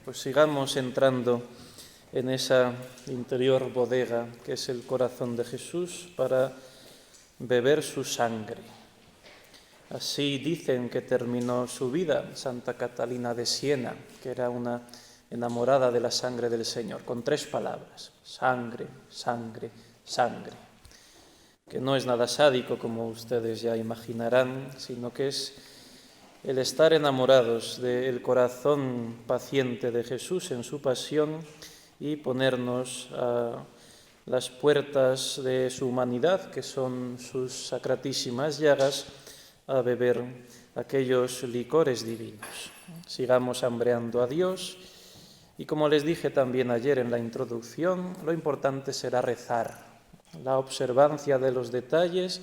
pues sigamos entrando en esa interior bodega que es el corazón de Jesús para beber su sangre. Así dicen que terminó su vida Santa Catalina de Siena, que era una enamorada de la sangre del Señor, con 3 palabras: sangre, sangre, sangre. Que no es nada sádico, como ustedes ya imaginarán, sino que es el estar enamorados del corazón paciente de Jesús en su pasión y ponernos a las puertas de su humanidad, que son sus sacratísimas llagas, a beber aquellos licores divinos. Sigamos hambreando a Dios y, como les dije también ayer en la introducción, lo importante será rezar. La observancia de los detalles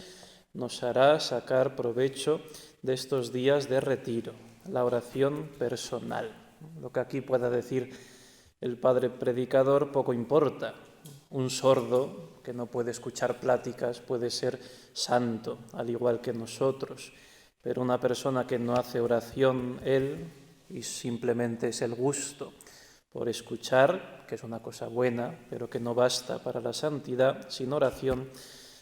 nos hará sacar provecho de estos días de retiro, la oración personal. Lo que aquí pueda decir el padre predicador poco importa. Un sordo que no puede escuchar pláticas puede ser santo, al igual que nosotros, pero una persona que no hace oración, él, y simplemente es el gusto por escuchar, que es una cosa buena, pero que no basta para la santidad, sin oración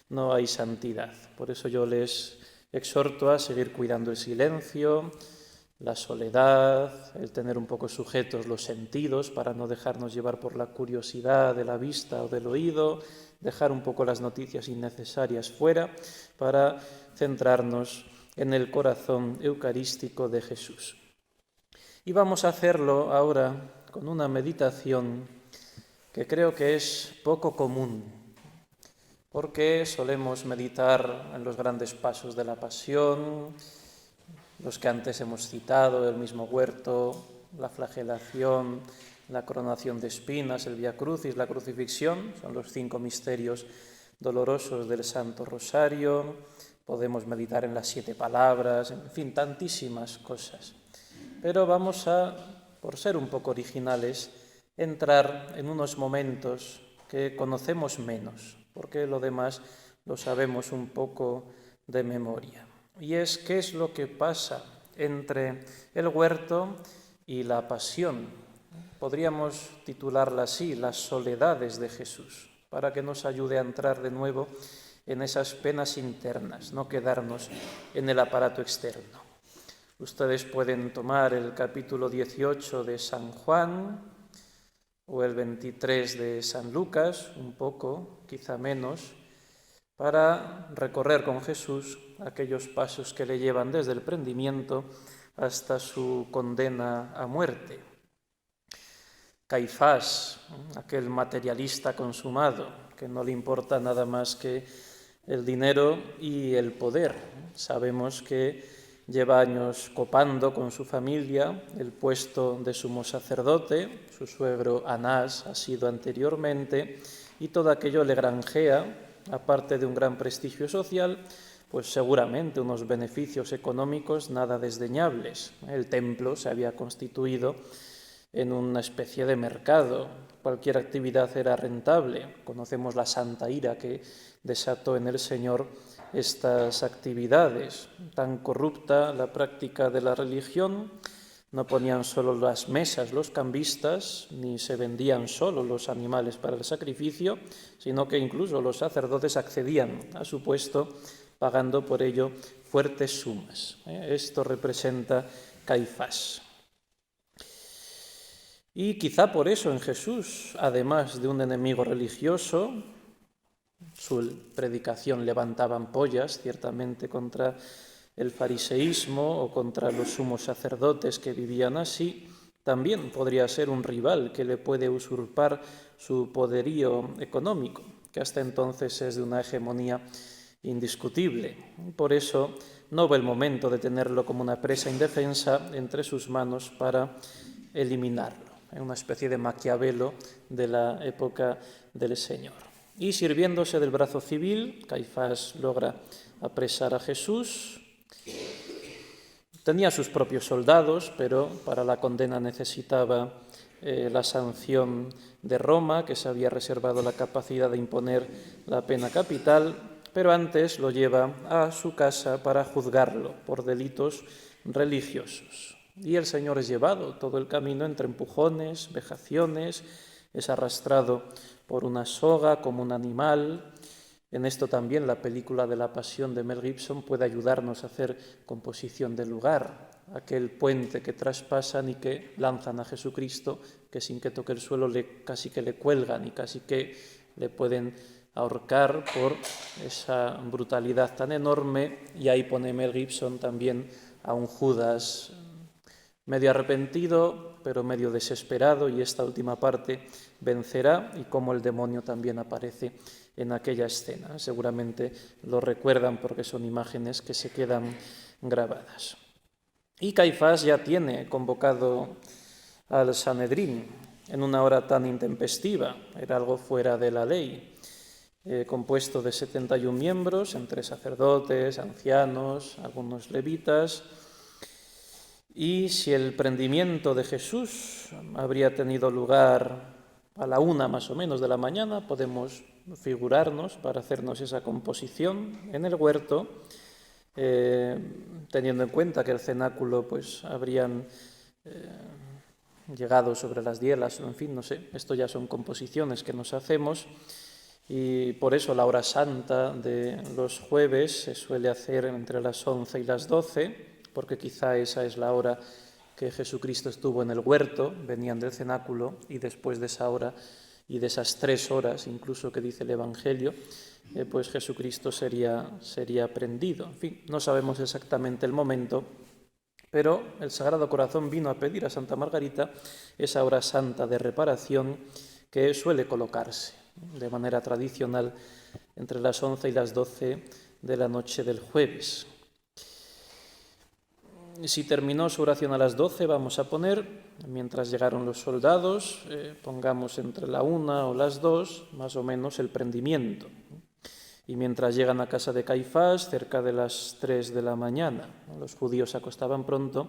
no hay santidad. Por eso yo les exhorto a seguir cuidando el silencio, la soledad, el tener un poco sujetos los sentidos para no dejarnos llevar por la curiosidad de la vista o del oído, dejar un poco las noticias innecesarias fuera para centrarnos en el corazón eucarístico de Jesús. Y vamos a hacerlo ahora con una meditación que creo que es poco común, porque solemos meditar en los grandes pasos de la Pasión, los que antes hemos citado, el mismo huerto, la flagelación, la coronación de espinas, el Vía Crucis, la crucifixión, son los 5 misterios dolorosos del Santo Rosario. Podemos meditar en las 7 palabras, en fin, tantísimas cosas. Pero vamos a, por ser un poco originales, entrar en unos momentos que conocemos menos, porque lo demás lo sabemos un poco de memoria. Y es qué es lo que pasa entre el huerto y la pasión. Podríamos titularla así, las soledades de Jesús, para que nos ayude a entrar de nuevo en esas penas internas, no quedarnos en el aparato externo. Ustedes pueden tomar el capítulo 18 de San Juan o el 23 de San Lucas, un poco, quizá menos, para recorrer con Jesús aquellos pasos que le llevan desde el prendimiento hasta su condena a muerte. Caifás, aquel materialista consumado, que no le importa nada más que el dinero y el poder. Sabemos que lleva años copando con su familia el puesto de sumo sacerdote, su suegro Anás ha sido anteriormente, y todo aquello le granjea, aparte de un gran prestigio social, pues seguramente unos beneficios económicos nada desdeñables. El templo se había constituido en una especie de mercado, cualquier actividad era rentable. Conocemos la santa ira que desató en el Señor estas actividades. Tan corrupta la práctica de la religión, no ponían solo las mesas los cambistas, ni se vendían solo los animales para el sacrificio, sino que incluso los sacerdotes accedían a su puesto pagando por ello fuertes sumas. Esto representa Caifás. Y quizá por eso en Jesús, además de un enemigo religioso, su predicación levantaba ampollas, ciertamente, contra el fariseísmo o contra los sumos sacerdotes que vivían así, también podría ser un rival que le puede usurpar su poderío económico, que hasta entonces es de una hegemonía indiscutible. Por eso no ve el momento de tenerlo como una presa indefensa entre sus manos para eliminarlo. Es una especie de Maquiavelo de la época del Señor. Y sirviéndose del brazo civil, Caifás logra apresar a Jesús. Tenía sus propios soldados, pero para la condena necesitaba la sanción de Roma, que se había reservado la capacidad de imponer la pena capital, pero antes lo lleva a su casa para juzgarlo por delitos religiosos. Y el Señor es llevado todo el camino entre empujones, vejaciones, es arrastrado por una soga como un animal. En esto también la película de la Pasión de Mel Gibson puede ayudarnos a hacer composición del lugar, aquel puente que traspasan y que lanzan a Jesucristo, que sin que toque el suelo casi que le cuelgan y casi que le pueden ahorcar por esa brutalidad tan enorme. Y ahí pone Mel Gibson también a un Judas medio arrepentido, pero medio desesperado, y esta última parte vencerá, y cómo el demonio también aparece en aquella escena. Seguramente lo recuerdan porque son imágenes que se quedan grabadas. Y Caifás ya tiene convocado al Sanedrín en una hora tan intempestiva, era algo fuera de la ley, compuesto de 71 miembros, entre sacerdotes, ancianos, algunos levitas. Y si el prendimiento de Jesús habría tenido lugar a la 1 más o menos de la mañana, podemos figurarnos para hacernos esa composición en el huerto, teniendo en cuenta que el cenáculo pues habrían llegado sobre las 10, en fin, no sé, esto ya son composiciones que nos hacemos, y por eso la hora santa de los jueves se suele hacer entre las 11 y las 12, porque quizá esa es la hora que Jesucristo estuvo en el huerto, venían del cenáculo, y después de esa hora y de esas 3 horas incluso que dice el Evangelio, pues Jesucristo sería prendido. En fin, no sabemos exactamente el momento, pero el Sagrado Corazón vino a pedir a Santa Margarita esa hora santa de reparación que suele colocarse de manera tradicional entre las 11 y las 12 de la noche del jueves. Si terminó su oración a las 12, vamos a poner, mientras llegaron los soldados, pongamos entre la 1 o las 2, más o menos, el prendimiento. Y mientras llegan a casa de Caifás, cerca de las 3 de la mañana, los judíos se acostaban pronto,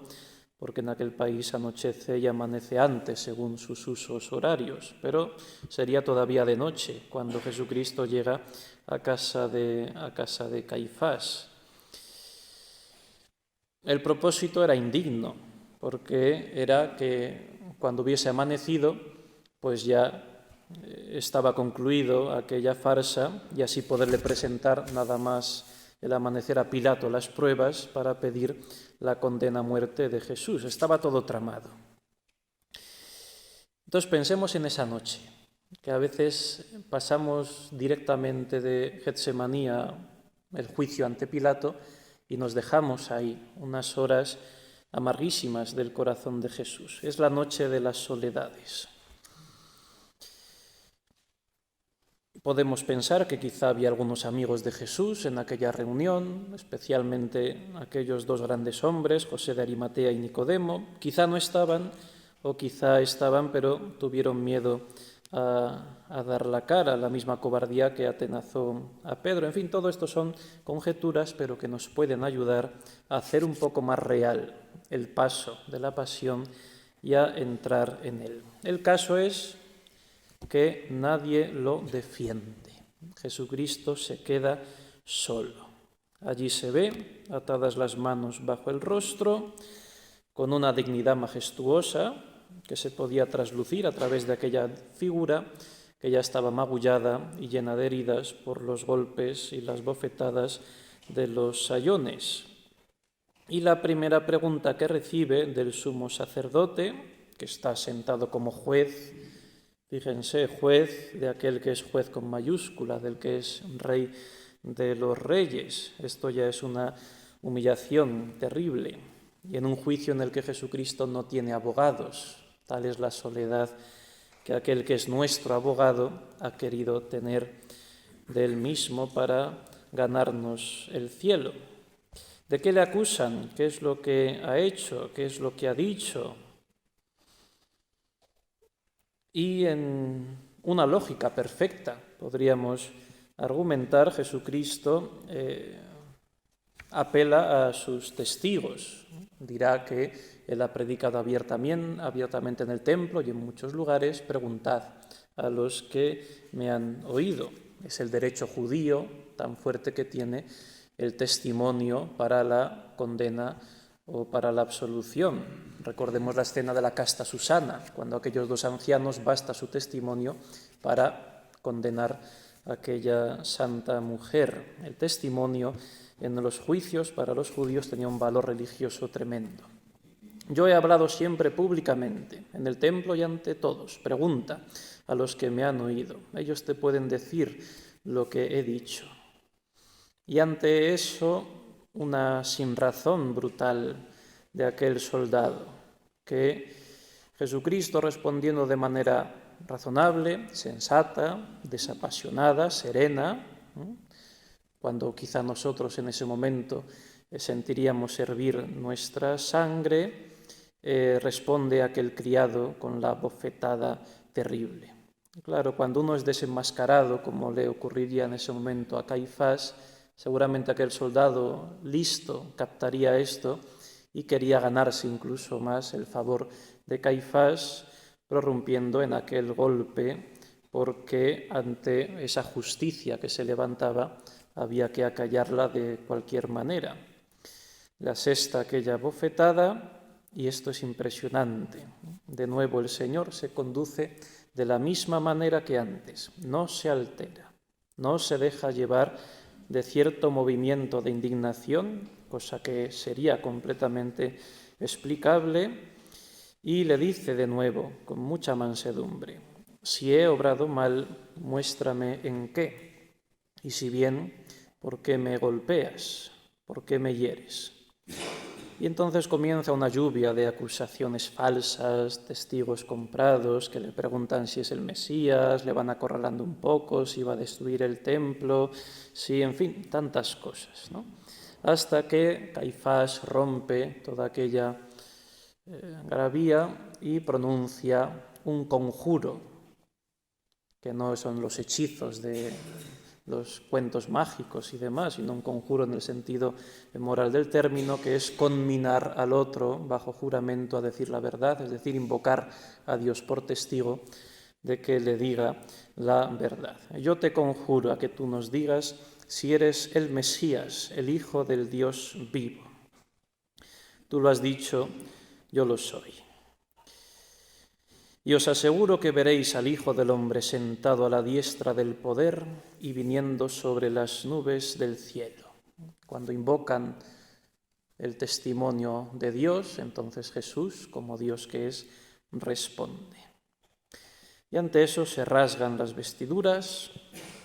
porque en aquel país anochece y amanece antes, según sus usos horarios, pero sería todavía de noche cuando Jesucristo llega a casa de Caifás. El propósito era indigno, porque era que cuando hubiese amanecido, pues ya estaba concluido aquella farsa, y así poderle presentar nada más el amanecer a Pilato las pruebas para pedir la condena a muerte de Jesús. Estaba todo tramado. Entonces pensemos en esa noche, que a veces pasamos directamente de Getsemaní el juicio ante Pilato, y nos dejamos ahí unas horas amarguísimas del corazón de Jesús. Es la noche de las soledades. Podemos pensar que quizá había algunos amigos de Jesús en aquella reunión, especialmente aquellos 2 grandes hombres, José de Arimatea y Nicodemo. Quizá no estaban, o quizá estaban, pero tuvieron miedo a dar la cara, la misma cobardía que atenazó a Pedro. En fin, todo esto son conjeturas, pero que nos pueden ayudar a hacer un poco más real el paso de la pasión y a entrar en él. El caso es que nadie lo defiende. Jesucristo se queda solo. Allí se ve, atadas las manos bajo el rostro, con una dignidad majestuosa que se podía traslucir a través de aquella figura que ya estaba magullada y llena de heridas por los golpes y las bofetadas de los sayones. Y la primera pregunta que recibe del sumo sacerdote, que está sentado como juez, fíjense, juez de aquel que es juez con mayúscula, del que es rey de los reyes. Esto ya es una humillación terrible. Y en un juicio en el que Jesucristo no tiene abogados, tal es la soledad que aquel que es nuestro abogado ha querido tener de él mismo para ganarnos el cielo. ¿De qué le acusan? ¿Qué es lo que ha hecho? ¿Qué es lo que ha dicho? Y en una lógica perfecta podríamos argumentar, Jesucristo apela a sus testigos. Dirá que él ha predicado abiertamente en el templo y en muchos lugares. Preguntad a los que me han oído. Es el derecho judío tan fuerte que tiene el testimonio para la condena o para la absolución. Recordemos la escena de la casta Susana, cuando aquellos dos ancianos basta su testimonio para condenar a aquella santa mujer. El testimonio en los juicios para los judíos tenía un valor religioso tremendo. Yo he hablado siempre públicamente, en el templo y ante todos. Pregunta a los que me han oído. Ellos te pueden decir lo que he dicho. Y ante eso, una sinrazón brutal de aquel soldado, que Jesucristo, respondiendo de manera razonable, sensata, desapasionada, serena, cuando quizá nosotros en ese momento sentiríamos hervir nuestra sangre, responde a aquel criado con la bofetada terrible. Claro, cuando uno es desenmascarado, como le ocurriría en ese momento a Caifás, seguramente aquel soldado listo captaría esto y quería ganarse incluso más el favor de Caifás, prorrumpiendo en aquel golpe, porque ante esa justicia que se levantaba había que acallarla de cualquier manera. La sexta, aquella bofetada, y esto es impresionante. De nuevo el Señor se conduce de la misma manera que antes, no se altera, no se deja llevar de cierto movimiento de indignación, cosa que sería completamente explicable, y le dice de nuevo, con mucha mansedumbre: si he obrado mal, muéstrame en qué, y si bien, ¿por qué me golpeas? ¿Por qué me hieres? Y entonces comienza una lluvia de acusaciones falsas, testigos comprados que le preguntan si es el Mesías, le van acorralando un poco, si va a destruir el templo, si, en fin, tantas cosas, ¿no? Hasta que Caifás rompe toda aquella gravía y pronuncia un conjuro, que no son los hechizos de los cuentos mágicos y demás, sino un conjuro en el sentido moral del término, que es conminar al otro bajo juramento a decir la verdad, es decir, invocar a Dios por testigo de que le diga la verdad. Yo te conjuro a que tú nos digas si eres el Mesías, el Hijo del Dios vivo. Tú lo has dicho, yo lo soy. Y os aseguro que veréis al Hijo del Hombre sentado a la diestra del poder y viniendo sobre las nubes del cielo. Cuando invocan el testimonio de Dios, entonces Jesús, como Dios que es, responde. Y ante eso se rasgan las vestiduras,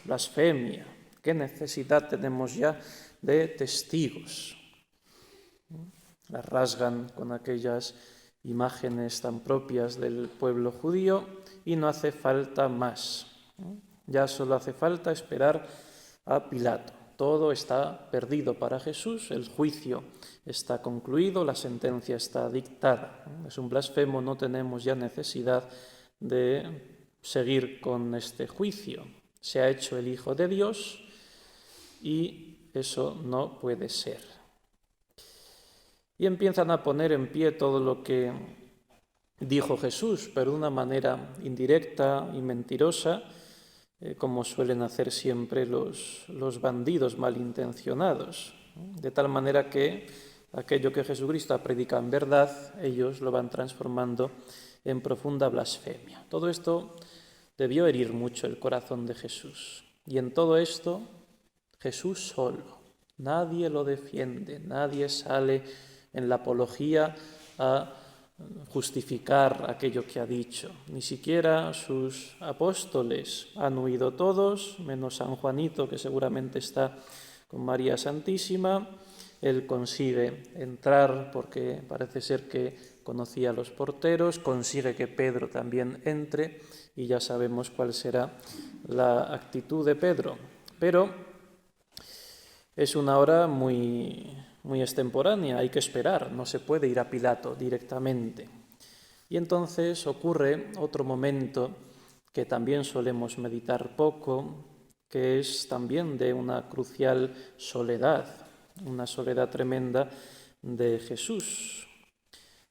blasfemia. ¿Qué necesidad tenemos ya de testigos? Las rasgan con aquellas imágenes tan propias del pueblo judío y no hace falta más. Ya solo hace falta esperar a Pilato. Todo está perdido para Jesús, el juicio está concluido, la sentencia está dictada. Es un blasfemo, no tenemos ya necesidad de seguir con este juicio. Se ha hecho el Hijo de Dios y eso no puede ser. Y empiezan a poner en pie todo lo que dijo Jesús, pero de una manera indirecta y mentirosa, como suelen hacer siempre los bandidos malintencionados. De tal manera que aquello que Jesucristo predica en verdad, ellos lo van transformando en profunda blasfemia. Todo esto debió herir mucho el corazón de Jesús. Y en todo esto, Jesús solo. Nadie lo defiende, nadie sale en la apología a justificar aquello que ha dicho. Ni siquiera sus apóstoles han huido todos, menos San Juanito, que seguramente está con María Santísima. Él consigue entrar porque parece ser que conocía a los porteros, consigue que Pedro también entre y ya sabemos cuál será la actitud de Pedro. Pero es una hora muy extemporánea, hay que esperar, no se puede ir a Pilato directamente. Y entonces ocurre otro momento que también solemos meditar poco, que es también de una crucial soledad, una soledad tremenda de Jesús.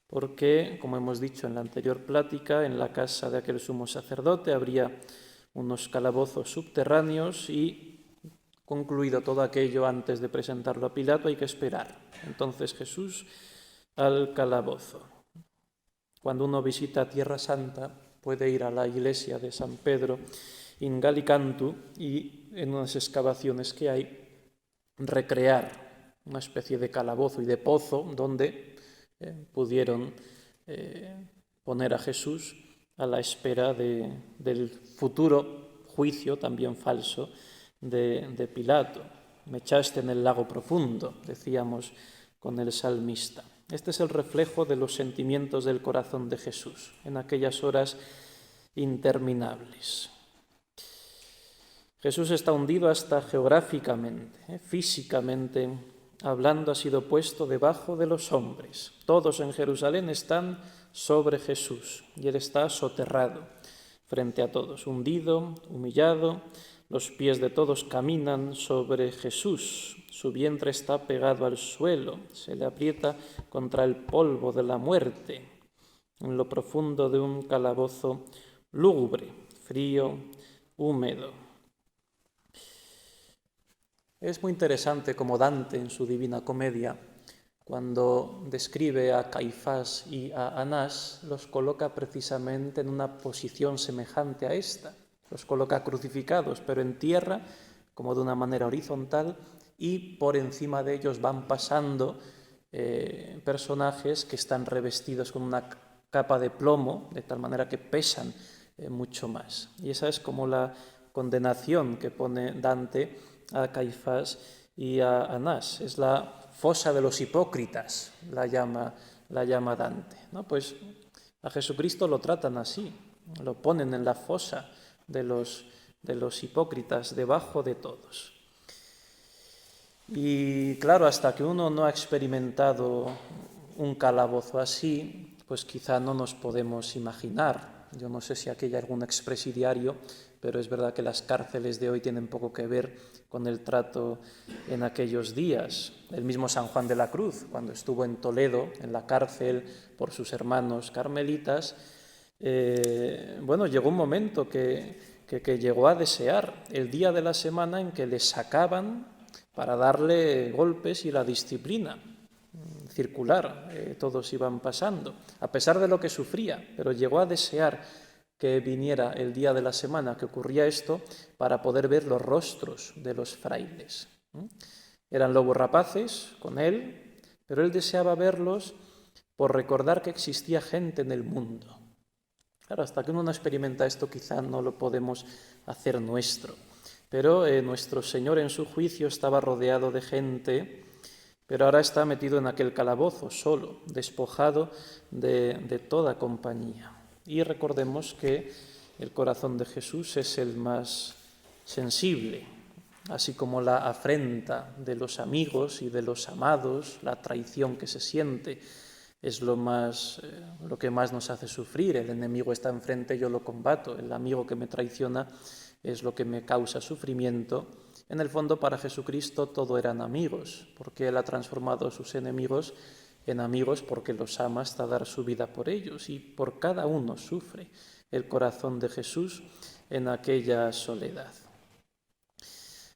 Porque, como hemos dicho en la anterior plática, en la casa de aquel sumo sacerdote habría unos calabozos subterráneos y, concluido todo aquello antes de presentarlo a Pilato, hay que esperar. Entonces Jesús al calabozo. Cuando uno visita Tierra Santa, puede ir a la iglesia de San Pedro in Gallicantu y en unas excavaciones que hay, recrear una especie de calabozo y de pozo donde pudieron poner a Jesús a la espera del futuro juicio, también falso, de Pilato. Me echaste en el lago profundo, decíamos con el salmista. Este es el reflejo de los sentimientos del corazón de Jesús en aquellas horas interminables. Jesús está hundido hasta geográficamente, físicamente hablando, ha sido puesto debajo de los hombres. Todos en Jerusalén están sobre Jesús y él está soterrado frente a todos, hundido, humillado. Los pies de todos caminan sobre Jesús. Su vientre está pegado al suelo, se le aprieta contra el polvo de la muerte, en lo profundo de un calabozo lúgubre, frío, húmedo. Es muy interesante como Dante en su Divina Comedia, cuando describe a Caifás y a Anás, los coloca precisamente en una posición semejante a esta. Los coloca crucificados, pero en tierra, como de una manera horizontal, y por encima de ellos van pasando personajes que están revestidos con una capa de plomo, de tal manera que pesan mucho más. Y esa es como la condenación que pone Dante a Caifás y a Anás. Es la fosa de los hipócritas, la llama Dante, ¿no? Pues a Jesucristo lo tratan así, lo ponen en la fosa de los hipócritas, debajo de todos. Y claro, hasta que uno no ha experimentado un calabozo así, pues quizá no nos podemos imaginar. Yo no sé si aquí hay algún expresidiario, pero es verdad que las cárceles de hoy tienen poco que ver con el trato en aquellos días. El mismo San Juan de la Cruz, cuando estuvo en Toledo, en la cárcel por sus hermanos carmelitas, llegó un momento que llegó a desear el día de la semana en que le sacaban para darle golpes y la disciplina circular, todos iban pasando, a pesar de lo que sufría, pero llegó a desear que viniera el día de la semana que ocurría esto para poder ver los rostros de los frailes. Eran lobos rapaces con él, pero él deseaba verlos por recordar que existía gente en el mundo. Claro, hasta que uno no experimenta esto quizá no lo podemos hacer nuestro. Pero nuestro Señor en su juicio estaba rodeado de gente, pero ahora está metido en aquel calabozo, solo, despojado de toda compañía. Y recordemos que el corazón de Jesús es el más sensible, así como la afrenta de los amigos y de los amados, la traición que se siente, es lo que más nos hace sufrir. El enemigo está enfrente, yo lo combato. El amigo que me traiciona es lo que me causa sufrimiento. En el fondo, para Jesucristo todo eran amigos, porque Él ha transformado a sus enemigos en amigos porque los ama hasta dar su vida por ellos, y por cada uno sufre el corazón de Jesús en aquella soledad.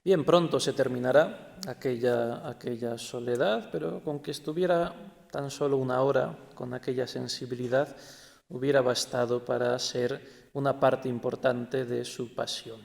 Bien, pronto se terminará aquella soledad, pero con que estuviera tan solo una hora con aquella sensibilidad hubiera bastado para ser una parte importante de su pasión.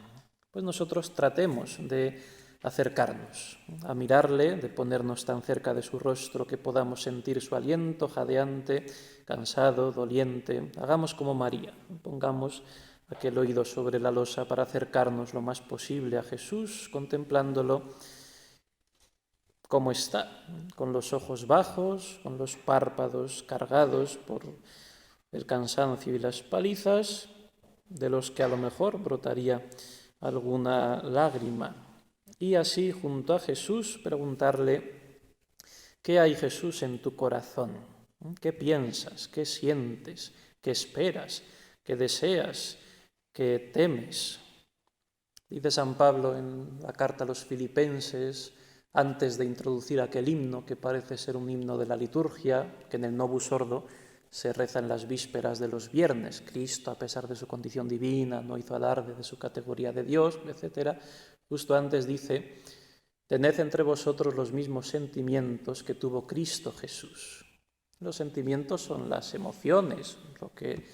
Pues nosotros tratemos de acercarnos a mirarle, de ponernos tan cerca de su rostro que podamos sentir su aliento jadeante, cansado, doliente. Hagamos como María, pongamos aquel oído sobre la losa para acercarnos lo más posible a Jesús, contemplándolo como está, con los ojos bajos, con los párpados cargados por el cansancio y las palizas, de los que a lo mejor brotaría alguna lágrima. Y así, junto a Jesús, preguntarle: ¿qué hay, Jesús, en tu corazón? ¿Qué piensas? ¿Qué sientes? ¿Qué esperas? ¿Qué deseas? ¿Qué temes? Dice San Pablo en la carta a los Filipenses, antes de introducir aquel himno que parece ser un himno de la liturgia, que en el Novus Ordo se reza en las vísperas de los viernes. Cristo, a pesar de su condición divina, no hizo alarde de su categoría de Dios, etc. Justo antes dice: tened entre vosotros los mismos sentimientos que tuvo Cristo Jesús. Los sentimientos son las emociones, lo que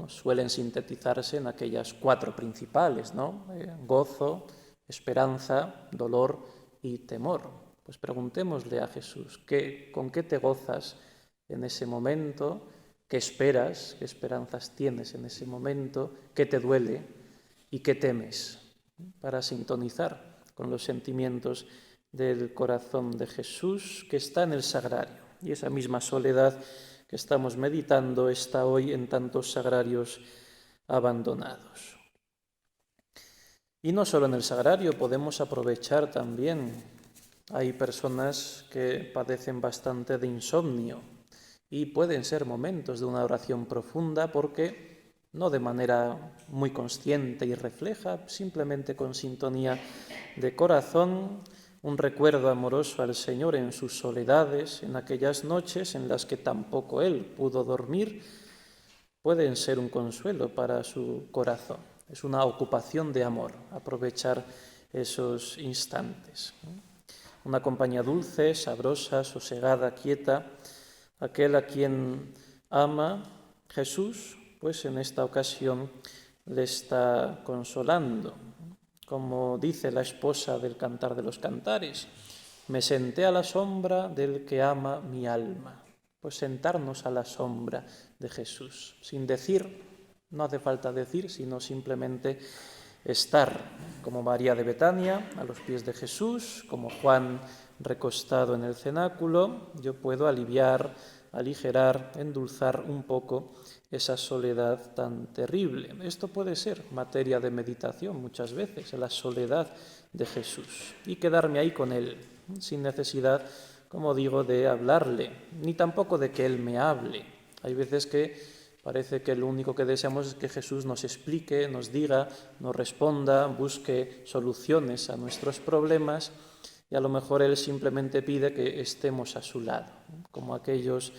suelen sintetizarse en aquellas 4 principales, ¿no? Gozo, esperanza, dolor y temor. Pues preguntémosle a Jesús, ¿con qué te gozas en ese momento? ¿Qué esperas? ¿Qué esperanzas tienes en ese momento? ¿Qué te duele? ¿Y qué temes? Para sintonizar con los sentimientos del corazón de Jesús que está en el sagrario. Y esa misma soledad que estamos meditando está hoy en tantos sagrarios abandonados. Y no solo en el sagrario, podemos aprovechar también. Hay personas que padecen bastante de insomnio y pueden ser momentos de una oración profunda porque no de manera muy consciente y refleja, simplemente con sintonía de corazón, un recuerdo amoroso al Señor en sus soledades, en aquellas noches en las que tampoco Él pudo dormir, pueden ser un consuelo para su corazón. Es una ocupación de amor, aprovechar esos instantes. Una compañía dulce, sabrosa, sosegada, quieta, aquel a quien ama Jesús, pues en esta ocasión le está consolando. Como dice la esposa del Cantar de los Cantares, me senté a la sombra del que ama mi alma. Pues sentarnos a la sombra de Jesús, sin decir, no hace falta decir, sino simplemente estar, como María de Betania, a los pies de Jesús, como Juan recostado en el cenáculo. Yo puedo aliviar, aligerar, endulzar un poco esa soledad tan terrible. Esto puede ser materia de meditación muchas veces, la soledad de Jesús, y quedarme ahí con Él, sin necesidad, como digo, de hablarle, ni tampoco de que Él me hable. Hay veces que parece que lo único que deseamos es que Jesús nos explique, nos diga, nos responda, busque soluciones a nuestros problemas, y a lo mejor Él simplemente pide que estemos a su lado, como aquellos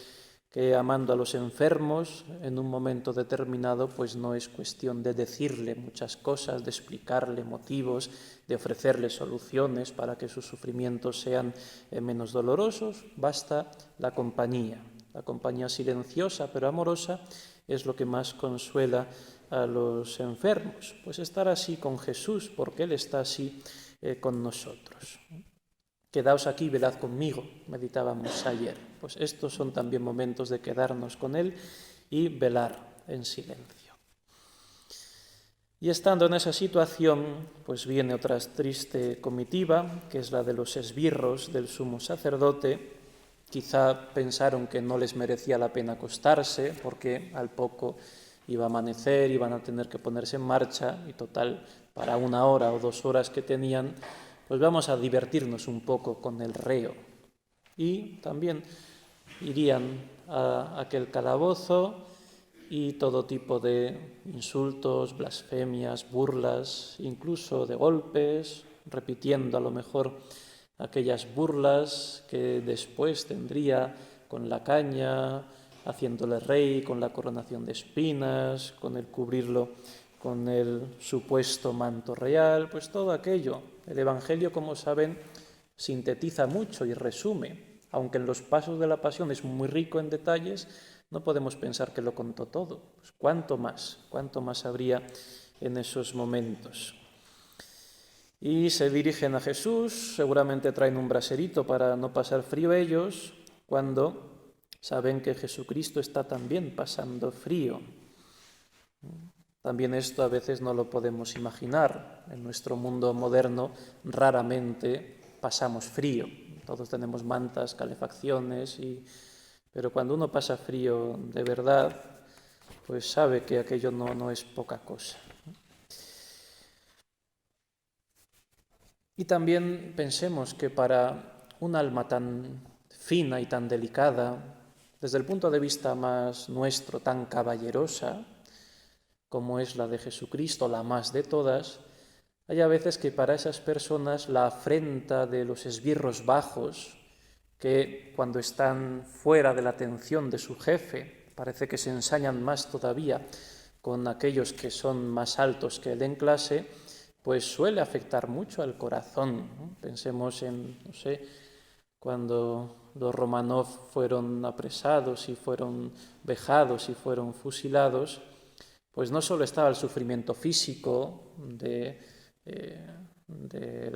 que amando a los enfermos en un momento determinado, pues no es cuestión de decirle muchas cosas, de explicarle motivos, de ofrecerle soluciones para que sus sufrimientos sean menos dolorosos. Basta la compañía silenciosa pero amorosa es lo que más consuela a los enfermos. Pues estar así con Jesús, porque Él está así con nosotros. Quedaos aquí, velad conmigo, meditábamos ayer. Pues estos son también momentos de quedarnos con Él y velar en silencio. Y estando en esa situación, pues viene otra triste comitiva, que es la de los esbirros del sumo sacerdote. Quizá pensaron que no les merecía la pena acostarse, porque al poco iba a amanecer, iban a tener que ponerse en marcha, y total, para 1 hora o 2 horas que tenían, pues vamos a divertirnos un poco con el reo. Y también irían a aquel calabozo y todo tipo de insultos, blasfemias, burlas, incluso de golpes, repitiendo a lo mejor aquellas burlas que después tendría con la caña, haciéndole rey, con la coronación de espinas, con el cubrirlo con el supuesto manto real, pues todo aquello. El Evangelio, como saben, sintetiza mucho y resume. Aunque en los pasos de la pasión es muy rico en detalles, no podemos pensar que lo contó todo. Pues cuánto más habría en esos momentos. Y se dirigen a Jesús, seguramente traen un braserito para no pasar frío ellos, cuando saben que Jesucristo está también pasando frío. También esto a veces no lo podemos imaginar. En nuestro mundo moderno raramente pasamos frío. Todos tenemos mantas, calefacciones, pero cuando uno pasa frío de verdad, pues sabe que aquello no es poca cosa. Y también pensemos que para un alma tan fina y tan delicada, desde el punto de vista más nuestro, tan caballerosa, como es la de Jesucristo, la más de todas, hay a veces que para esas personas la afrenta de los esbirros bajos, que cuando están fuera de la atención de su jefe, parece que se ensañan más todavía con aquellos que son más altos que él en clase, pues suele afectar mucho al corazón, ¿no? Pensemos en, cuando los Romanov fueron apresados y fueron vejados y fueron fusilados, pues no solo estaba el sufrimiento físico del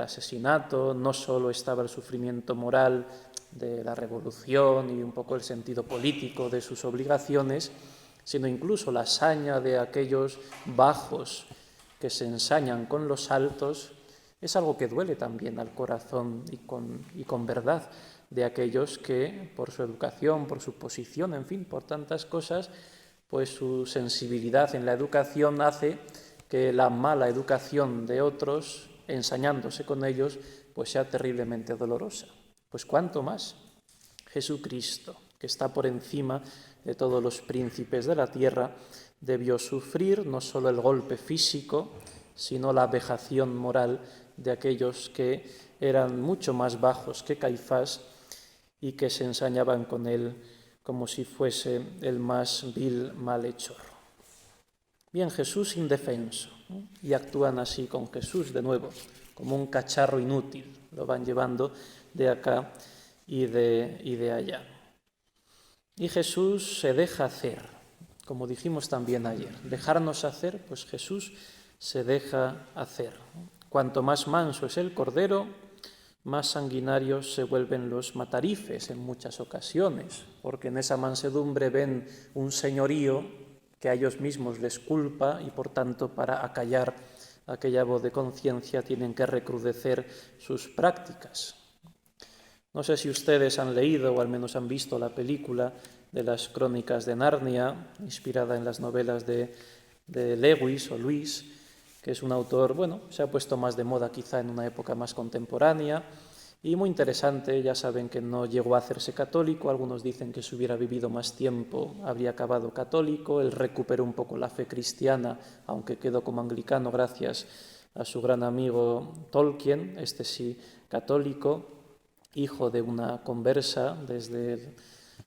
asesinato, no solo estaba el sufrimiento moral de la revolución y un poco el sentido político de sus obligaciones, sino incluso la hazaña de aquellos bajos que se ensañan con los altos, es algo que duele también al corazón y con verdad de aquellos que por su educación, por su posición, en fin, por tantas cosas, pues su sensibilidad en la educación hace que la mala educación de otros, ensañándose con ellos, pues sea terriblemente dolorosa. Pues cuánto más Jesucristo, que está por encima de todos los príncipes de la tierra, debió sufrir no solo el golpe físico, sino la vejación moral de aquellos que eran mucho más bajos que Caifás y que se ensañaban con él como si fuese el más vil malhechor. Bien, Jesús indefenso, ¿no? Y actúan así con Jesús de nuevo, como un cacharro inútil, lo van llevando de acá y de allá. Y Jesús se deja hacer, como dijimos también ayer, dejarnos hacer, pues Jesús se deja hacer. Cuanto más manso es el cordero, más sanguinarios se vuelven los matarifes en muchas ocasiones, porque en esa mansedumbre ven un señorío que a ellos mismos les culpa y por tanto para acallar aquella voz de conciencia tienen que recrudecer sus prácticas. No sé si ustedes han leído o al menos han visto la película de las Crónicas de Narnia, inspirada en las novelas de Lewis o Luis, que es un autor, bueno, se ha puesto más de moda quizá en una época más contemporánea y muy interesante. Ya saben que no llegó a hacerse católico, algunos dicen que si hubiera vivido más tiempo habría acabado católico, él recuperó un poco la fe cristiana, aunque quedó como anglicano gracias a su gran amigo Tolkien, este sí católico, hijo de una conversa desde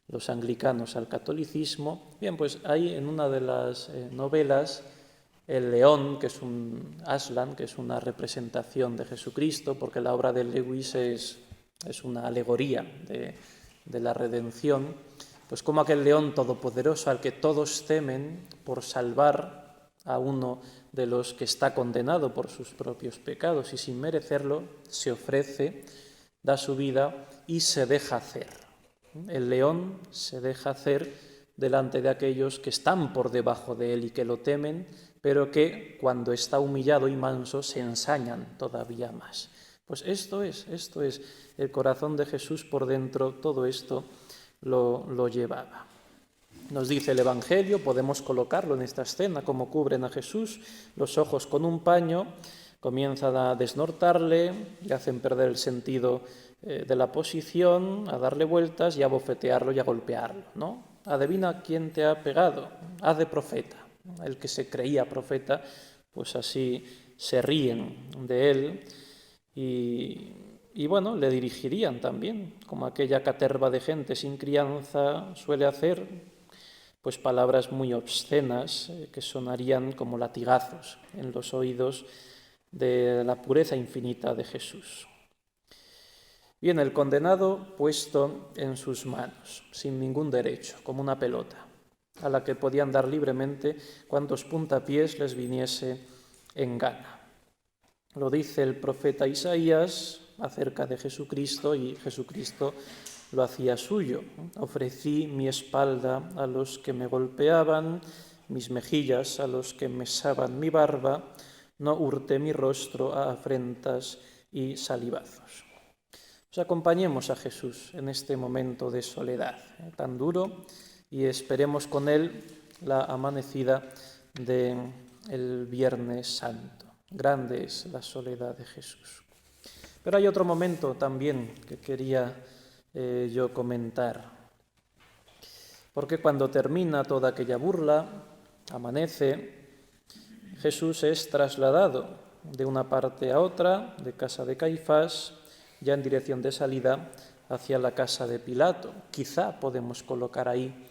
los anglicanos al catolicismo. Bien, pues ahí en una de las novelas, el león, que es un Aslan, que es una representación de Jesucristo, porque la obra de Lewis es una alegoría de la redención, pues como aquel león todopoderoso al que todos temen por salvar a uno de los que está condenado por sus propios pecados y sin merecerlo, se ofrece, da su vida y se deja hacer. El león se deja hacer delante de aquellos que están por debajo de él y que lo temen, pero que cuando está humillado y manso se ensañan todavía más. Pues esto es el corazón de Jesús por dentro, todo esto lo llevaba. Nos dice el Evangelio, podemos colocarlo en esta escena, como cubren a Jesús los ojos con un paño, comienzan a desnortarle, le hacen perder el sentido de la posición, a darle vueltas y a bofetearlo y a golpearlo, ¿no? Adivina quién te ha pegado, haz de profeta. El que se creía profeta, pues así se ríen de él y bueno, le dirigirían también, como aquella caterva de gente sin crianza suele hacer, pues palabras muy obscenas que sonarían como latigazos en los oídos de la pureza infinita de Jesús. Bien, el condenado puesto en sus manos, sin ningún derecho, como una pelota, a la que podían dar libremente cuantos puntapiés les viniese en gana. Lo dice el profeta Isaías acerca de Jesucristo y Jesucristo lo hacía suyo. Ofrecí mi espalda a los que me golpeaban, mis mejillas a los que mesaban mi barba, no hurté mi rostro a afrentas y salivazos. Pues acompañemos a Jesús en este momento de soledad tan duro y esperemos con él la amanecida del Viernes Santo. Grande es la soledad de Jesús. Pero hay otro momento también que quería yo comentar, porque cuando termina toda aquella burla, amanece, Jesús es trasladado de una parte a otra, de casa de Caifás, ya en dirección de salida hacia la casa de Pilato. Quizá podemos colocar ahí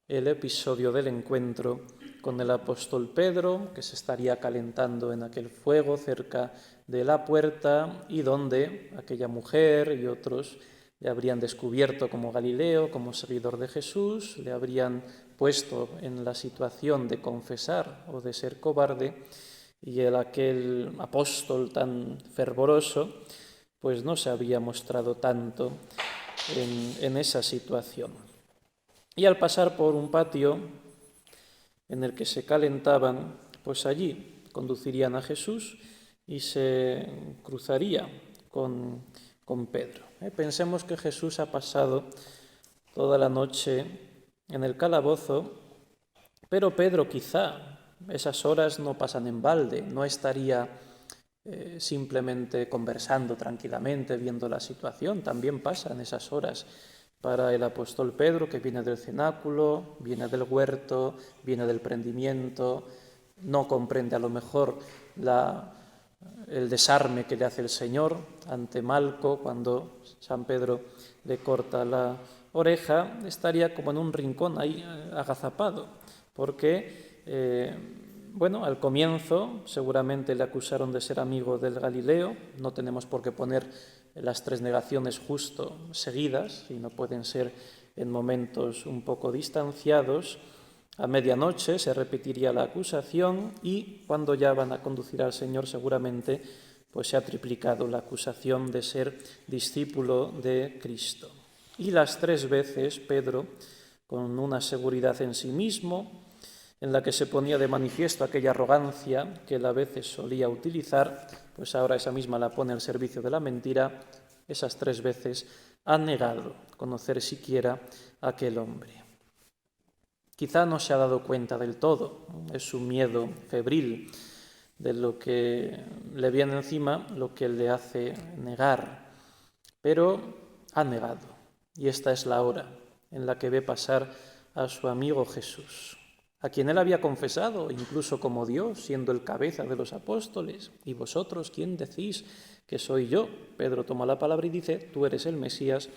el episodio del encuentro con el apóstol Pedro, que se estaría calentando en aquel fuego cerca de la puerta y donde aquella mujer y otros le habrían descubierto como Galileo, como seguidor de Jesús, le habrían puesto en la situación de confesar o de ser cobarde, y aquel apóstol tan fervoroso pues no se había mostrado tanto en esa situación. Y al pasar por un patio en el que se calentaban, pues allí conducirían a Jesús y se cruzaría con Pedro. Pensemos que Jesús ha pasado toda la noche en el calabozo, pero Pedro quizá esas horas no pasan en balde, no estaría simplemente conversando tranquilamente, viendo la situación. También pasan esas horas para el apóstol Pedro, que viene del cenáculo, viene del huerto, viene del prendimiento, no comprende a lo mejor el desarme que le hace el Señor ante Malco cuando San Pedro le corta la oreja. Estaría como en un rincón ahí agazapado, porque al comienzo seguramente le acusaron de ser amigo del Galileo. No tenemos por qué poner las 3 negaciones justo seguidas, sino pueden ser en momentos un poco distanciados. A medianoche se repetiría la acusación y cuando ya van a conducir al Señor seguramente pues se ha triplicado la acusación de ser discípulo de Cristo. Y las 3 veces Pedro, con una seguridad en sí mismo, en la que se ponía de manifiesto aquella arrogancia que él a veces solía utilizar, pues ahora esa misma la pone al servicio de la mentira. Esas 3 veces ha negado conocer siquiera a aquel hombre. Quizá no se ha dado cuenta del todo, es su miedo febril de lo que le viene encima, lo que le hace negar, pero ha negado, y esta es la hora en la que ve pasar a su amigo Jesús, a quien él había confesado, incluso como Dios, siendo el cabeza de los apóstoles. ¿Y vosotros quién decís que soy yo? Pedro toma la palabra y dice: tú eres el Mesías,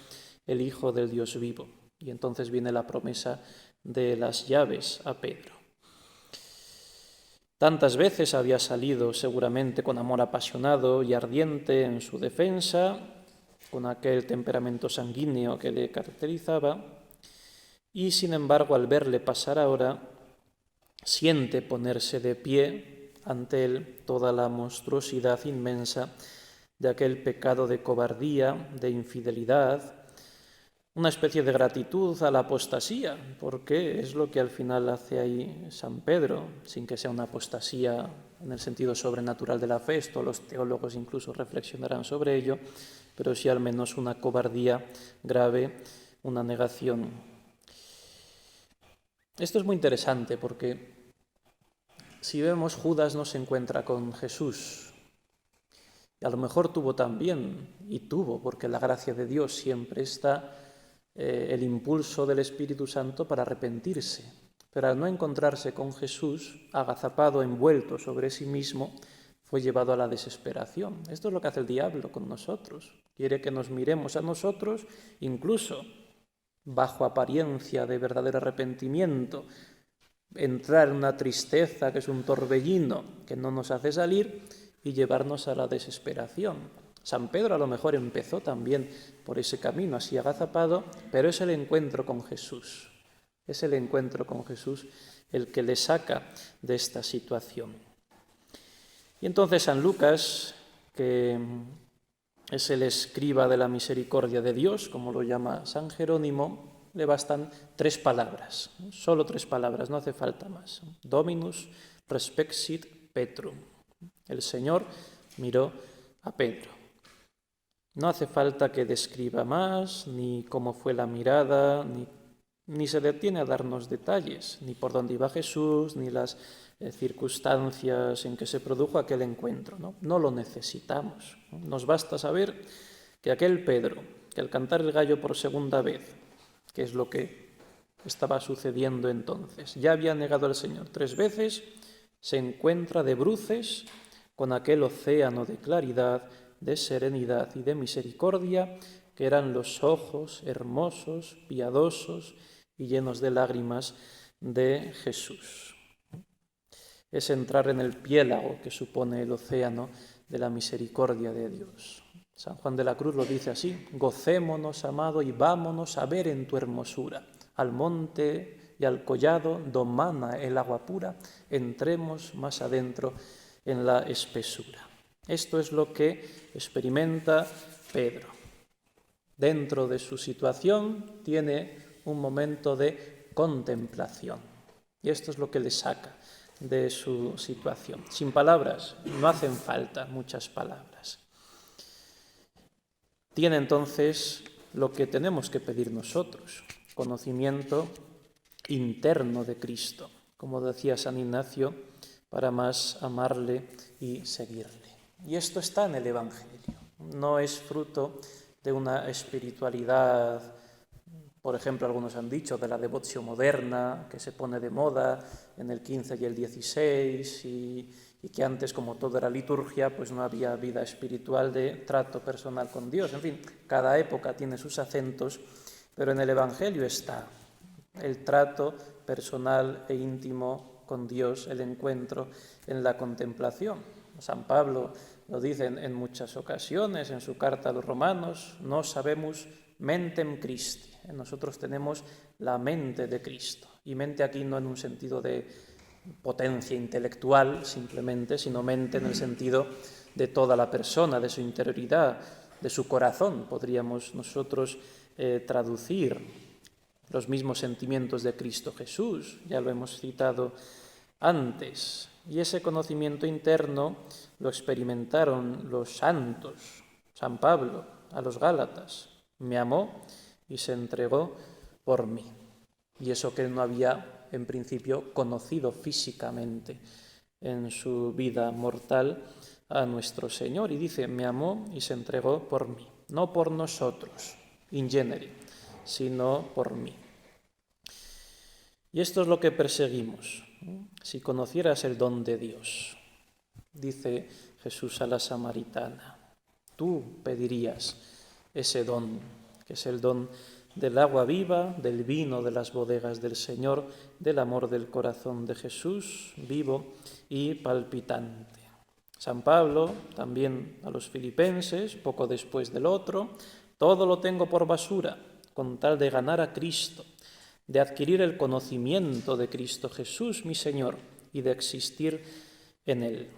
el Hijo del Dios vivo. Y entonces viene la promesa de las llaves a Pedro. Tantas veces había salido seguramente con amor apasionado y ardiente en su defensa, con aquel temperamento sanguíneo que le caracterizaba, y sin embargo al verle pasar ahora, siente ponerse de pie ante él toda la monstruosidad inmensa de aquel pecado de cobardía, de infidelidad, una especie de gratitud a la apostasía, porque es lo que al final hace ahí San Pedro, sin que sea una apostasía en el sentido sobrenatural de la fe. Esto los teólogos incluso reflexionarán sobre ello, pero sí al menos una cobardía grave, una negación. Esto es muy interesante porque si vemos, Judas no se encuentra con Jesús. Y a lo mejor tuvo también, porque la gracia de Dios siempre está, el impulso del Espíritu Santo para arrepentirse. Pero al no encontrarse con Jesús, agazapado, envuelto sobre sí mismo, fue llevado a la desesperación. Esto es lo que hace el diablo con nosotros. Quiere que nos miremos a nosotros, incluso bajo apariencia de verdadero arrepentimiento, entrar en una tristeza que es un torbellino que no nos hace salir y llevarnos a la desesperación. San Pedro a lo mejor empezó también por ese camino así agazapado, pero es el encuentro con Jesús. Es el encuentro con Jesús el que le saca de esta situación. Y entonces San Lucas, que es el escriba de la misericordia de Dios, como lo llama San Jerónimo, le bastan 3 palabras, solo 3 palabras, no hace falta más. Dominus respexit Petrum. El Señor miró a Pedro. No hace falta que describa más, ni cómo fue la mirada, ni se detiene a darnos detalles, ni por dónde iba Jesús, ni las circunstancias en que se produjo aquel encuentro. No lo necesitamos. Nos basta saber que aquel Pedro, que al cantar el gallo por segunda vez, que es lo que estaba sucediendo entonces, ya había negado al Señor 3 veces, se encuentra de bruces con aquel océano de claridad, de serenidad y de misericordia, que eran los ojos hermosos, piadosos y llenos de lágrimas de Jesús. Es entrar en el piélago que supone el océano de la misericordia de Dios. San Juan de la Cruz lo dice así: gocémonos, amado, y vámonos a ver en tu hermosura. Al monte y al collado domana el agua pura, entremos más adentro en la espesura. Esto es lo que experimenta Pedro. Dentro de su situación tiene un momento de contemplación. Y esto es lo que le saca de su situación. Sin palabras, no hacen falta muchas palabras. Tiene entonces lo que tenemos que pedir nosotros: conocimiento interno de Cristo, como decía San Ignacio, para más amarle y seguirle. Y esto está en el Evangelio. No es fruto de una espiritualidad, por ejemplo, algunos han dicho, de la devoción moderna, que se pone de moda en el 15 y el 16, y que antes, como todo era liturgia, pues no había vida espiritual de trato personal con Dios. En fin, cada época tiene sus acentos, pero en el Evangelio está el trato personal e íntimo con Dios, el encuentro en la contemplación. San Pablo lo dice en muchas ocasiones en su carta a los romanos: no sabemos mentem Christi. Nosotros tenemos la mente de Cristo. Y mente aquí no en un sentido de potencia intelectual simplemente, sino mente en el sentido de toda la persona, de su interioridad, de su corazón. Podríamos nosotros traducir los mismos sentimientos de Cristo Jesús, ya lo hemos citado antes. Y ese conocimiento interno lo experimentaron los santos. San Pablo a los Gálatas: me amó y se entregó por mí. Y eso que él no había en principio conocido físicamente en su vida mortal a nuestro Señor. Y dice: me amó y se entregó por mí. No por nosotros, in genere, sino por mí. Y esto es lo que perseguimos. Si conocieras el don de Dios, dice Jesús a la samaritana, tú pedirías ese don, que es el don del agua viva, del vino de las bodegas del Señor, del amor del corazón de Jesús, vivo y palpitante. San Pablo, también a los filipenses, poco después del otro: todo lo tengo por basura, con tal de ganar a Cristo, de adquirir el conocimiento de Cristo Jesús, mi Señor, y de existir en Él.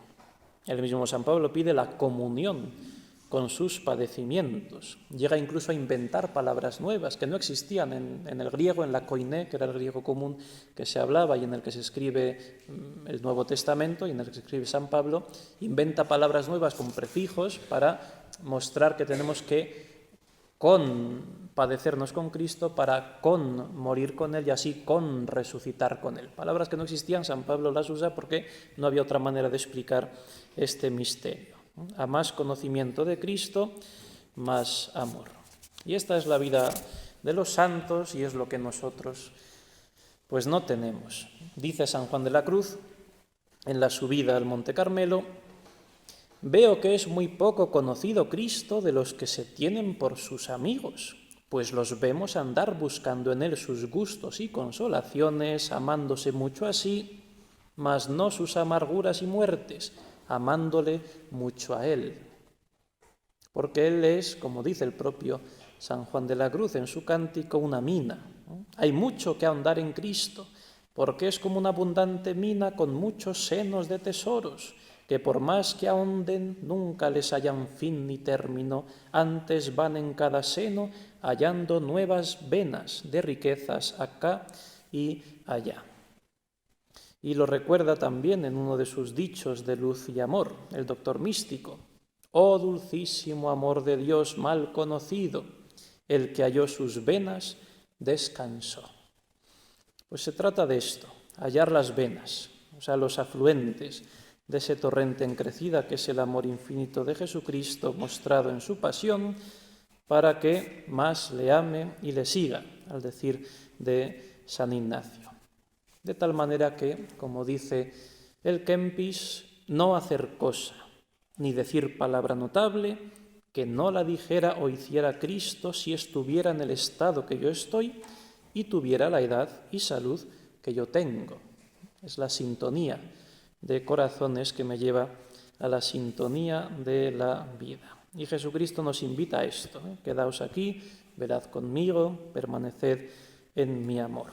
El mismo San Pablo pide la comunión con sus padecimientos. Llega incluso a inventar palabras nuevas que no existían en el griego, en la koiné, que era el griego común que se hablaba y en el que se escribe el Nuevo Testamento y en el que se escribe San Pablo. Inventa palabras nuevas con prefijos para mostrar que tenemos que padecernos con Cristo para morir con Él y así resucitar con Él. Palabras que no existían, San Pablo las usa porque no había otra manera de explicar este misterio. A más conocimiento de Cristo, más amor. Y esta es la vida de los santos y es lo que nosotros pues no tenemos. Dice San Juan de la Cruz en la subida al Monte Carmelo: veo que es muy poco conocido Cristo de los que se tienen por sus amigos, pues los vemos andar buscando en Él sus gustos y consolaciones, amándose mucho así, mas no sus amarguras y muertes, amándole mucho a Él. Porque Él es, como dice el propio San Juan de la Cruz en su cántico, una mina. Hay mucho que ahondar en Cristo, porque es como una abundante mina con muchos senos de tesoros, que por más que ahonden nunca les hallan fin ni término, antes van en cada seno hallando nuevas venas de riquezas acá y allá. Y lo recuerda también en uno de sus dichos de luz y amor, el doctor místico: oh dulcísimo amor de Dios mal conocido, el que halló sus venas descansó. Pues se trata de esto, hallar las venas, o sea, los afluentes de ese torrente en crecida que es el amor infinito de Jesucristo mostrado en su pasión, para que más le ame y le siga, al decir de San Ignacio. De tal manera que, como dice el Kempis, no hacer cosa, ni decir palabra notable, que no la dijera o hiciera Cristo si estuviera en el estado que yo estoy y tuviera la edad y salud que yo tengo. Es la sintonía de corazones que me lleva a la sintonía de la vida. Y Jesucristo nos invita a esto, ¿eh? Quedaos aquí, velad conmigo, permaneced en mi amor.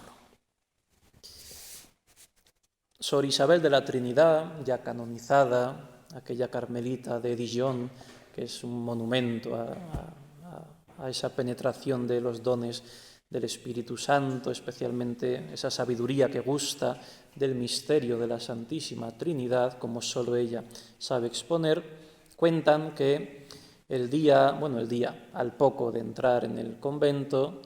Sor Isabel de la Trinidad, ya canonizada, aquella carmelita de Dijon, que es un monumento a esa penetración de los dones del Espíritu Santo, especialmente esa sabiduría que gusta del misterio de la Santísima Trinidad, como solo ella sabe exponer, cuentan que el día, al poco de entrar en el convento,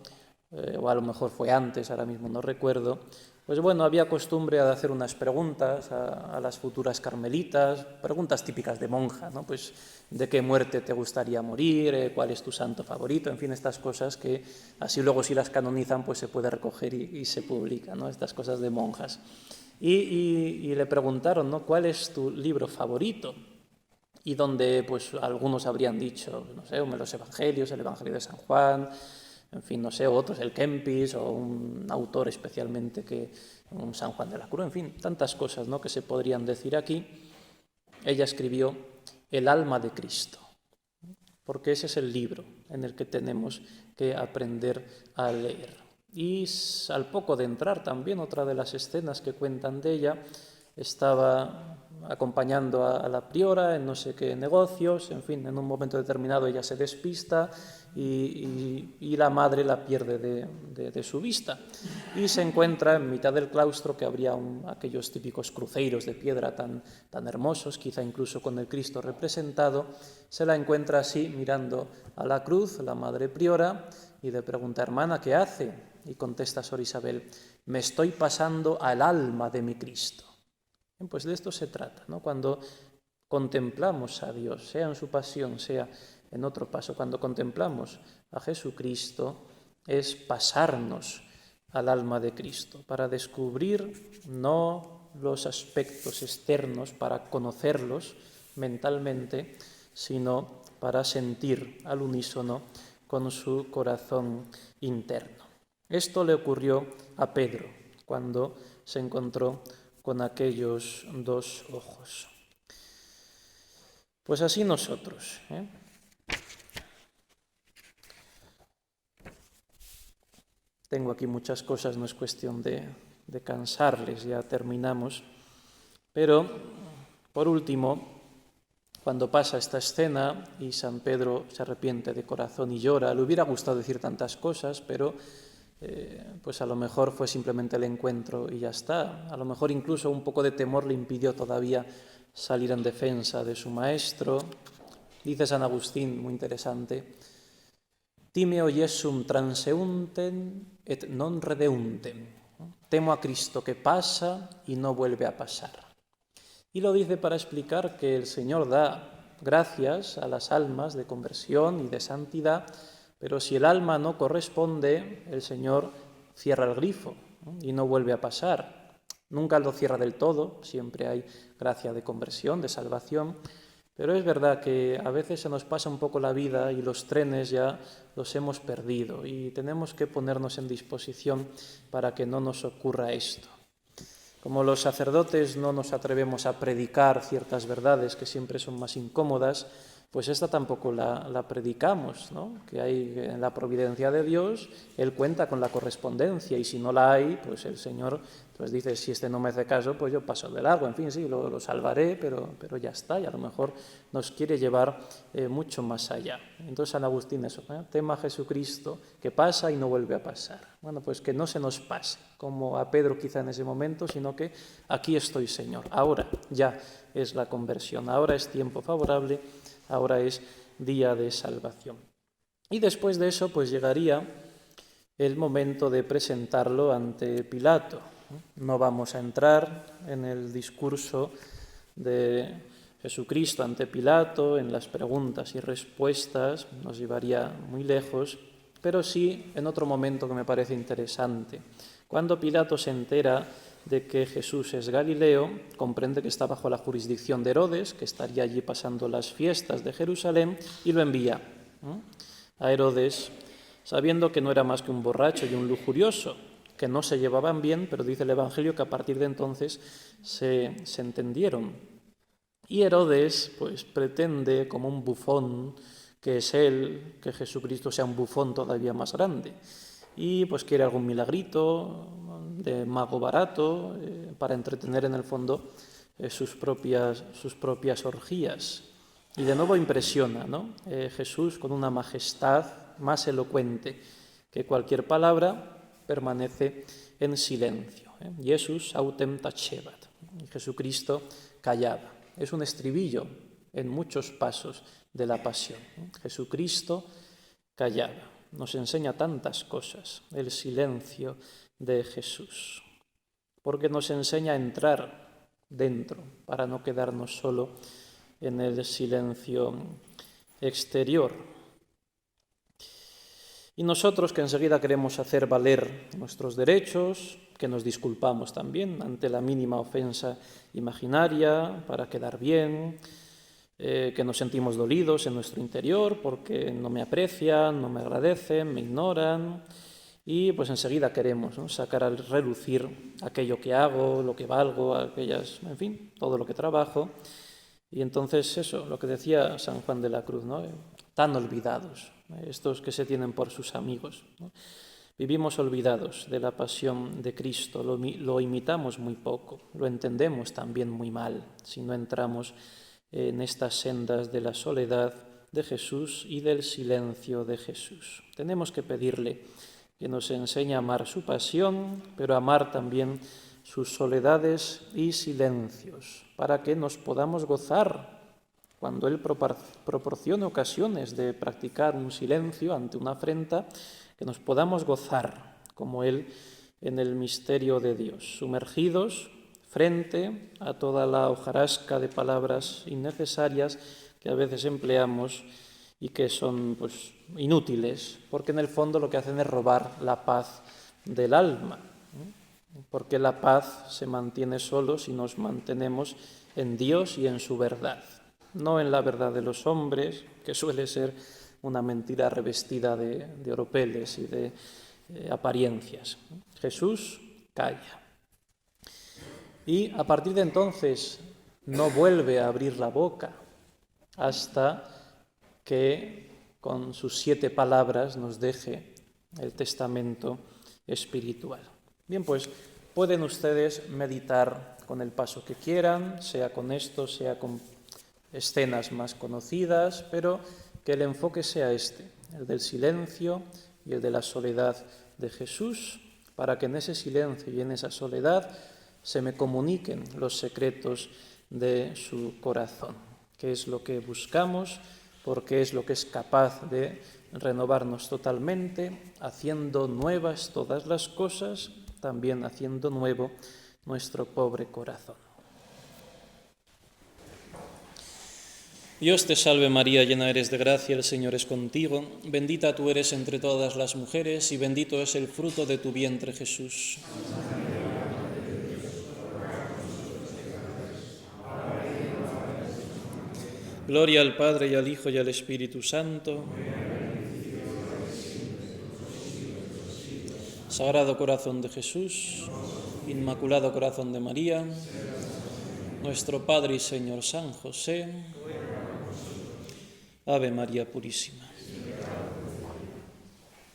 o a lo mejor fue antes, ahora mismo no recuerdo, pues bueno, había costumbre de hacer unas preguntas a las futuras carmelitas, preguntas típicas de monja, ¿no? Pues de qué muerte te gustaría morir, cuál es tu santo favorito, en fin, estas cosas que así luego si las canonizan pues se puede recoger y se publica, ¿no? Estas cosas de monjas. Y le preguntaron, ¿no? ¿Cuál es tu libro favorito? Y donde pues algunos habrían dicho, no sé, los Evangelios, el Evangelio de San Juan, en fin, no sé, otros, el Kempis o un autor especialmente un San Juan de la Cruz, en fin, tantas cosas, ¿no?, que se podrían decir aquí. Ella escribió El alma de Cristo, porque ese es el libro en el que tenemos que aprender a leer. Y al poco de entrar también, otra de las escenas que cuentan de ella, estaba acompañando a la priora en no sé qué negocios, en fin, en un momento determinado ella se despista y la madre la pierde de su vista y se encuentra en mitad del claustro, que habría aquellos típicos cruceiros de piedra tan hermosos, quizá incluso con el Cristo representado. Se la encuentra así mirando a la cruz, la madre priora, y le pregunta: hermana, ¿qué hace? Y contesta Sor Isabel: me estoy pasando al alma de mi Cristo. Bien, pues de esto se trata, ¿no? Cuando contemplamos a Dios, sea en su pasión, sea en otro paso, cuando contemplamos a Jesucristo, es pasarnos al alma de Cristo, para descubrir no los aspectos externos, para conocerlos mentalmente, sino para sentir al unísono con su corazón interno. Esto le ocurrió a Pedro cuando se encontró con aquellos dos ojos. Pues así nosotros, ¿eh? Tengo aquí muchas cosas, no es cuestión de cansarles, ya terminamos. Pero, por último, cuando pasa esta escena y San Pedro se arrepiente de corazón y llora, le hubiera gustado decir tantas cosas, pero pues a lo mejor fue simplemente el encuentro y ya está. A lo mejor incluso un poco de temor le impidió todavía salir en defensa de su maestro. Dice San Agustín, muy interesante: Timeo Iesum transeuntem et non redeuntem. Temo a Cristo que pasa y no vuelve a pasar. Y lo dice para explicar que el Señor da gracias a las almas de conversión y de santidad, pero si el alma no corresponde, el Señor cierra el grifo, ¿no?, y no vuelve a pasar. Nunca lo cierra del todo, siempre hay gracia de conversión, de salvación, pero es verdad que a veces se nos pasa un poco la vida y los trenes ya los hemos perdido y tenemos que ponernos en disposición para que no nos ocurra esto. Como los sacerdotes no nos atrevemos a predicar ciertas verdades que siempre son más incómodas, pues esta tampoco la predicamos, ¿no? Que hay en la providencia de Dios, Él cuenta con la correspondencia y si no la hay, pues el Señor pues dice: si este no me hace caso, pues yo paso de largo, en fin, sí, lo salvaré, pero ya está, y a lo mejor nos quiere llevar mucho más allá. Entonces San Agustín eso, tema a Jesucristo que pasa y no vuelve a pasar. Bueno, pues que no se nos pase, como a Pedro quizá en ese momento, sino que aquí estoy, Señor, ahora ya es la conversión, ahora es tiempo favorable, ahora es día de salvación. Y después de eso, pues llegaría el momento de presentarlo ante Pilato. No vamos a entrar en el discurso de Jesucristo ante Pilato, en las preguntas y respuestas, nos llevaría muy lejos, pero sí en otro momento que me parece interesante. Cuando Pilato se entera de que Jesús es Galileo, comprende que está bajo la jurisdicción de Herodes, que estaría allí pasando las fiestas de Jerusalén, y lo envía a Herodes, sabiendo que no era más que un borracho y un lujurioso, que no se llevaban bien, pero dice el Evangelio que a partir de entonces se entendieron. Y Herodes pues pretende, como un bufón, que es él, que Jesucristo sea un bufón todavía más grande. Y pues quiere algún milagrito de mago barato para entretener en el fondo sus propias orgías. Y de nuevo impresiona, ¿no? Jesús con una majestad más elocuente que cualquier palabra permanece en silencio. Jesús autem tacebat. Jesucristo callaba. Es un estribillo en muchos pasos de la pasión. Jesucristo callaba. Nos enseña tantas cosas el silencio de Jesús, porque nos enseña a entrar dentro para no quedarnos solo en el silencio exterior. Y nosotros que enseguida queremos hacer valer nuestros derechos, que nos disculpamos también ante la mínima ofensa imaginaria para quedar bien, que nos sentimos dolidos en nuestro interior porque no me aprecian, no me agradecen, me ignoran, y pues enseguida queremos, ¿no?, sacar al relucir aquello que hago, lo que valgo, en fin, todo lo que trabajo. Y entonces eso, lo que decía San Juan de la Cruz, ¿no?, tan olvidados, estos que se tienen por sus amigos, ¿no? Vivimos olvidados de la pasión de Cristo, lo imitamos muy poco, lo entendemos también muy mal si no entramos en estas sendas de la soledad de Jesús y del silencio de Jesús. Tenemos que pedirle que nos enseñe a amar su pasión, pero amar también sus soledades y silencios, para que nos podamos gozar cuando Él proporcione ocasiones de practicar un silencio ante una afrenta, que nos podamos gozar como Él en el misterio de Dios, sumergidos frente a toda la hojarasca de palabras innecesarias que a veces empleamos y que son pues inútiles, porque en el fondo lo que hacen es robar la paz del alma, ¿no? Porque la paz se mantiene solo si nos mantenemos en Dios y en su verdad, no en la verdad de los hombres, que suele ser una mentira revestida de oropeles y de apariencias. Jesús calla. Y a partir de entonces no vuelve a abrir la boca hasta que con sus 7 palabras nos deje el testamento espiritual. Bien, pues pueden ustedes meditar con el paso que quieran, sea con esto, sea con escenas más conocidas, pero que el enfoque sea este, el del silencio y el de la soledad de Jesús, para que en ese silencio y en esa soledad se me comuniquen los secretos de su corazón, que es lo que buscamos, porque es lo que es capaz de renovarnos totalmente, haciendo nuevas todas las cosas, también haciendo nuevo nuestro pobre corazón. Dios te salve María, llena eres de gracia, el Señor es contigo, bendita tú eres entre todas las mujeres y bendito es el fruto de tu vientre Jesús. Gloria al Padre y al Hijo y al Espíritu Santo. Sagrado Corazón de Jesús, Inmaculado Corazón de María, nuestro Padre y Señor San José, Ave María Purísima.